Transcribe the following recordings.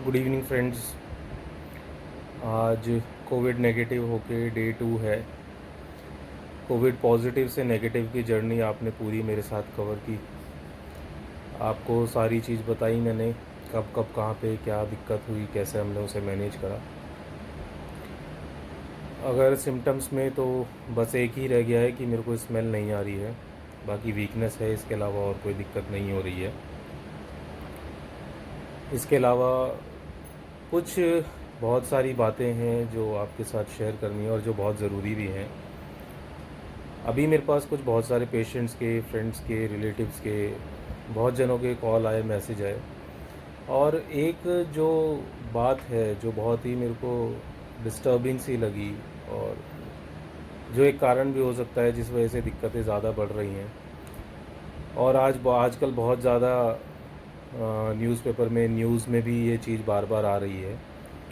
Good evening friends. आज Covid negative होके day 2 है। कोविड पॉजिटिव से नेगेटिव की जर्नी आपने पूरी मेरे साथ कवर की। आपको सारी चीज़ बताई मैंने, कब कब कहाँ पे क्या दिक्कत हुई, कैसे हमने उसे मैनेज करा। अगर सिम्टम्स में तो बस एक ही रह गया है कि मेरे को स्मेल नहीं आ रही है, बाकी वीकनेस है, इसके अलावा और कोई दिक्कत नहीं हो रही है। इसके अलावा कुछ बहुत सारी बातें हैं जो आपके साथ शेयर करनी है और जो बहुत ज़रूरी भी हैं। अभी मेरे पास कुछ बहुत सारे पेशेंट्स के, फ्रेंड्स के, रिलेटिव्स के, बहुत जनों के कॉल आए, मैसेज आए। और एक जो बात है जो बहुत ही मेरे को डिस्टर्बिंग सी लगी, और जो एक कारण भी हो सकता है जिस वजह से दिक्कतें ज़्यादा बढ़ रही हैं, और आजकल बहुत ज़्यादा न्यूज़पेपर में, न्यूज़ में भी ये चीज़ बार बार आ रही है,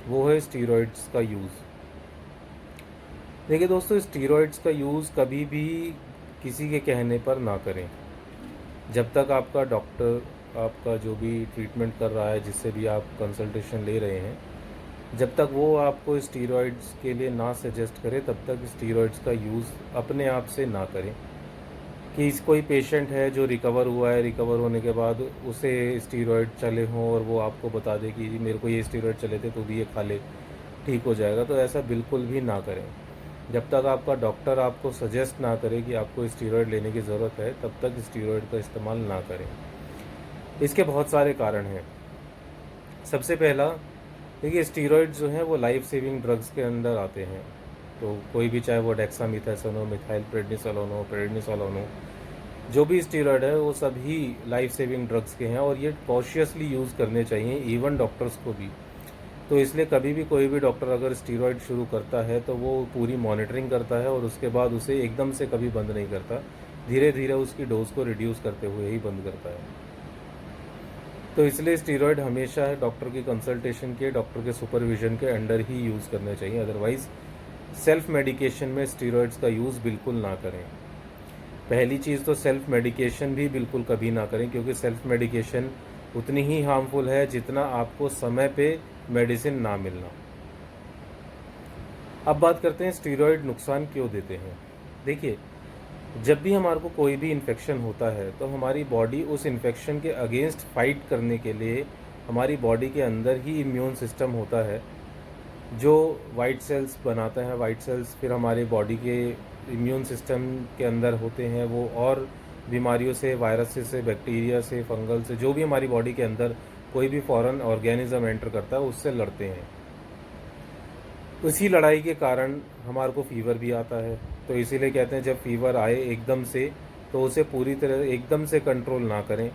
वो है स्टीरॉइड्स का यूज़। देखिए दोस्तों, स्टीरॉइड्स का यूज़ कभी भी किसी के कहने पर ना करें। जब तक आपका डॉक्टर, आपका जो भी ट्रीटमेंट कर रहा है, जिससे भी आप कंसल्टेशन ले रहे हैं, जब तक वो आपको स्टीरॉइड्स के लिए ना सजेस्ट करे, तब तक स्टीरॉइड्स का यूज़ अपने आप से ना करें। कि कोई पेशेंट है जो रिकवर हुआ है, रिकवर होने के बाद उसे स्टीरॉइड चले हों और वो आपको बता दे कि मेरे को ये स्टीरॉइड चले थे तो भी ये खा ले, ठीक हो जाएगा, तो ऐसा बिल्कुल भी ना करें। जब तक आपका डॉक्टर आपको सजेस्ट ना करे कि आपको स्टीरॉयड लेने की ज़रूरत है, तब तक स्टीरॉयड का इस्तेमाल ना करें। इसके बहुत सारे कारण हैं। सबसे पहला, देखिए स्टीरॉयड जो हैं वो लाइफ सेविंग ड्रग्स के अंदर आते हैं। तो कोई भी, चाहे वो डेक्सामेथासोन हो, मिथाइल प्रेडनिसोलोन हो, जो भी स्टीरॉयड है वो सभी लाइफ सेविंग ड्रग्स के हैं, और ये कॉशियसली यूज़ करने चाहिए, इवन डॉक्टर्स को भी। तो इसलिए कभी भी कोई भी डॉक्टर अगर स्टीरॉयड शुरू करता है तो वो पूरी मॉनिटरिंग करता है, और उसके बाद उसे एकदम से कभी बंद नहीं करता, धीरे धीरे उसकी डोज को रिड्यूस करते हुए ही बंद करता है। तो इसलिए स्टीरॉयड हमेशा डॉक्टर की कंसल्टेशन के, डॉक्टर के सुपरविजन के अंडर ही यूज़ करने चाहिए। अदरवाइज़ सेल्फ मेडिकेशन में स्टीरॉयड्स का यूज़ बिल्कुल ना करें। पहली चीज़ तो सेल्फ मेडिकेशन भी बिल्कुल कभी ना करें, क्योंकि सेल्फ मेडिकेशन उतनी ही हार्मफुल है जितना आपको समय पे मेडिसिन ना मिलना। अब बात करते हैं स्टीरॉयड नुकसान क्यों देते हैं। देखिए, जब भी हमारे को कोई भी इन्फेक्शन होता है तो हमारी बॉडी उस इन्फेक्शन के अगेंस्ट फाइट करने के लिए, हमारी बॉडी के अंदर ही इम्यून सिस्टम होता है जो वाइट सेल्स बनाता है। वाइट सेल्स फिर हमारी बॉडी के इम्यून सिस्टम के अंदर होते हैं, वो और बीमारियों से, वायरस से, बैक्टीरिया से, फंगल से, जो भी हमारी बॉडी के अंदर कोई भी फॉरेन ऑर्गेनिज्म एंटर करता है, उससे लड़ते हैं। उसी लड़ाई के कारण हमारे को फीवर भी आता है। तो इसीलिए कहते हैं, जब फीवर आए एकदम से, तो उसे पूरी तरह एकदम से कंट्रोल ना करें,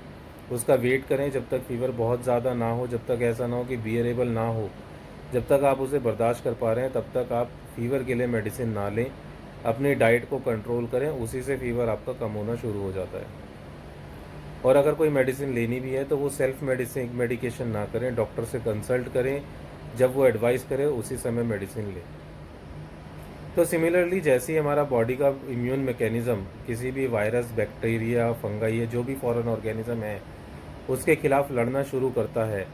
उसका वेट करें जब तक फीवर बहुत ज़्यादा ना हो, जब तक ऐसा ना हो कि बियरेबल ना हो, जब तक आप उसे बर्दाश्त कर पा रहे हैं, तब तक आप फीवर के लिए मेडिसिन ना लें। अपनी डाइट को कंट्रोल करें, उसी से फीवर आपका कम होना शुरू हो जाता है। और अगर कोई मेडिसिन लेनी भी है तो वो सेल्फ मेडिकेशन ना करें, डॉक्टर से कंसल्ट करें, जब वो एडवाइस करे उसी समय मेडिसिन लें। तो सिमिलरली, जैसे ही हमारा बॉडी का इम्यून मैकेनिज़्म किसी भी वायरस, बैक्टीरिया, फंगाई या जो भी फॉरेन ऑर्गेनिज्म है, उसके खिलाफ लड़ना शुरू करता है,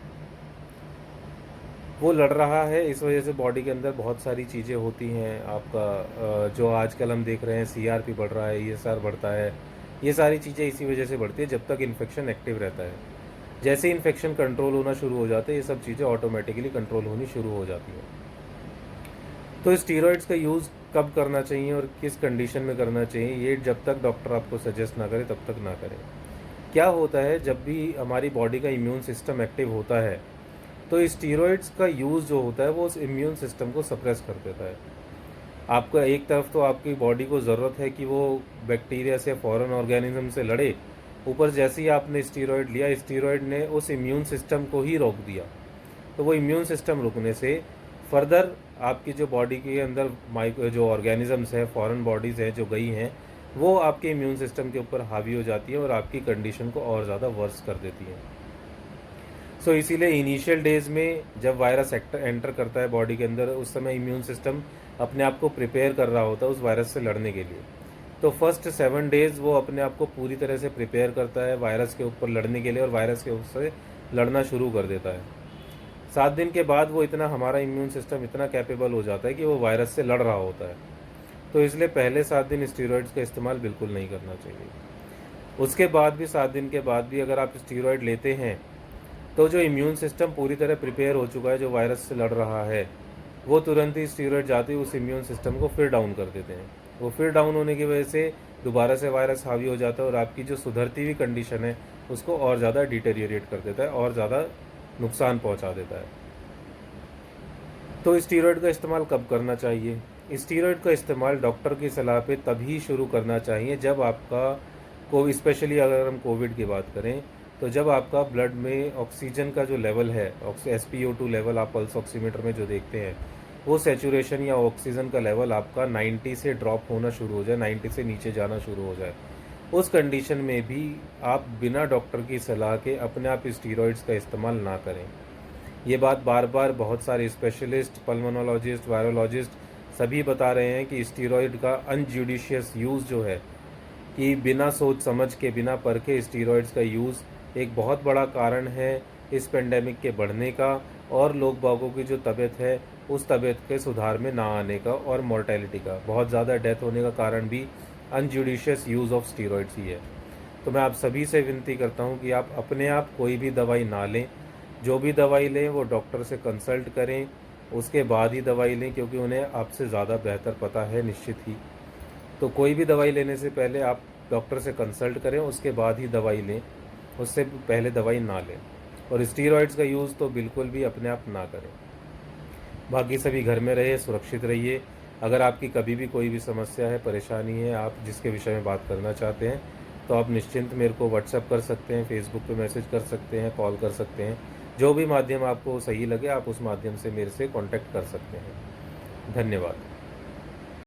वो लड़ रहा है। इस वजह से बॉडी के अंदर बहुत सारी चीज़ें होती हैं। आपका जो आजकल हम देख रहे हैं, CRP बढ़ रहा है, ESR बढ़ता है, ये सारी चीज़ें इसी वजह से बढ़ती है, जब तक इन्फेक्शन एक्टिव रहता है। जैसे ही इन्फेक्शन कंट्रोल होना शुरू हो जाते हैं, ये सब चीज़ें ऑटोमेटिकली कंट्रोल होनी शुरू हो जाती हैं। तो स्टीरॉयड्स का यूज़ कब करना चाहिए और किस कंडीशन में करना चाहिए, ये जब तक डॉक्टर आपको सजेस्ट ना करे तब तक ना करें। क्या होता है, जब भी हमारी बॉडी का इम्यून सिस्टम एक्टिव होता है, तो स्टीरॉयड्स का यूज़ जो होता है वो उस इम्यून सिस्टम को सप्रेस कर देता है। आपका एक तरफ तो आपकी बॉडी को ज़रूरत है कि वो बैक्टीरिया से, फॉरेन ऑर्गेनिज्म से लड़े, ऊपर जैसे ही आपने स्टीरॉयड लिया, स्टीरॉयड ने उस इम्यून सिस्टम को ही रोक दिया। तो वो इम्यून सिस्टम रुकने से फर्दर आपकी जो बॉडी के अंदर जो ऑर्गेनिजम्स हैं, फॉरेन बॉडीज़ हैं जो गई हैं, वो आपके इम्यून सिस्टम के ऊपर हावी हो जाती है और आपकी कंडीशन को और ज़्यादा वर्स कर देती है। सो इसीलिए इनिशियल डेज़ में जब वायरस एंटर करता है बॉडी के अंदर, उस समय इम्यून सिस्टम अपने आप को प्रिपेयर कर रहा होता है उस वायरस से लड़ने के लिए। तो फर्स्ट 7 डेज़ वो अपने आप को पूरी तरह से प्रिपेयर करता है वायरस के ऊपर लड़ने के लिए, और वायरस के उससे लड़ना शुरू कर देता है। 7 दिन के बाद वो इतना हमारा इम्यून सिस्टम इतना कैपेबल हो जाता है कि वो वायरस से लड़ रहा होता है। तो इसलिए पहले 7 दिन स्टीरॉयड्स का इस्तेमाल बिल्कुल नहीं करना चाहिए। उसके बाद भी 7 दिन के बाद भी अगर आप स्टीरॉयड लेते हैं, तो जो इम्यून सिस्टम पूरी तरह प्रिपेयर हो चुका है, जो वायरस से लड़ रहा है, वो तुरंत ही स्टीरॉयड जाते ही उस इम्यून सिस्टम को फिर डाउन कर देते हैं। वो फिर डाउन होने की वजह से दोबारा से वायरस हावी हो जाता है और आपकी जो सुधरती हुई कंडीशन है, उसको और ज़्यादा डिटेरियोरेट कर देता है और ज़्यादा नुकसान पहुंचा देता है। तो स्टीरॉयड का इस्तेमाल कब करना चाहिए? स्टीरॉयड का इस्तेमाल डॉक्टर की सलाह पे तभी शुरू करना चाहिए जब आपका स्पेशली अगर हम कोविड की बात करें, तो जब आपका ब्लड में ऑक्सीजन का जो लेवल है, SpO2 लेवल आप पल्स ऑक्सीमीटर में जो देखते हैं, वो सैचुरेशन या ऑक्सीजन का लेवल आपका 90 से ड्रॉप होना शुरू हो जाए, 90 से नीचे जाना शुरू हो जाए। उस कंडीशन में भी आप बिना डॉक्टर की सलाह के अपने आप स्टीरॉयड्स का इस्तेमाल ना करें। ये बात बार बार बहुत सारे स्पेशलिस्ट, पल्मोनोलॉजिस्ट, वायरोलॉजिस्ट सभी बता रहे हैं कि स्टीरॉयड का अनजुडिशियस यूज़ जो है, कि बिना सोच समझ के, बिना परखे स्टीरॉयड्स का यूज़ एक बहुत बड़ा कारण है इस पेंडेमिक के बढ़ने का और लोग बागों की जो तबीयत है उस तबीयत के सुधार में ना आने का और मॉर्टेलिटी का, बहुत ज़्यादा डेथ होने का कारण भी अनजुडिशियस यूज़ ऑफ स्टीरॉयड्स ही है। तो मैं आप सभी से विनती करता हूँ कि आप अपने आप कोई भी दवाई ना लें। जो भी दवाई लें वो डॉक्टर से कंसल्ट करें, उसके बाद ही दवाई लें, क्योंकि उन्हें आपसे ज़्यादा बेहतर पता है निश्चित ही। तो कोई भी दवाई लेने से पहले आप डॉक्टर से कंसल्ट करें, उसके बाद ही दवाई लें, उससे पहले दवाई ना लें। और स्टीरॉयड्स का यूज़ तो बिल्कुल भी अपने आप ना करें। बाकी सभी घर में रहिए, सुरक्षित रहिए। अगर आपकी कभी भी कोई भी समस्या है, परेशानी है, आप जिसके विषय में बात करना चाहते हैं, तो आप निश्चिंत मेरे को व्हाट्सएप कर सकते हैं, फेसबुक पे मैसेज कर सकते हैं, कॉल कर सकते हैं। जो भी माध्यम आपको सही लगे आप उस माध्यम से मेरे से कॉन्टैक्ट कर सकते हैं। धन्यवाद।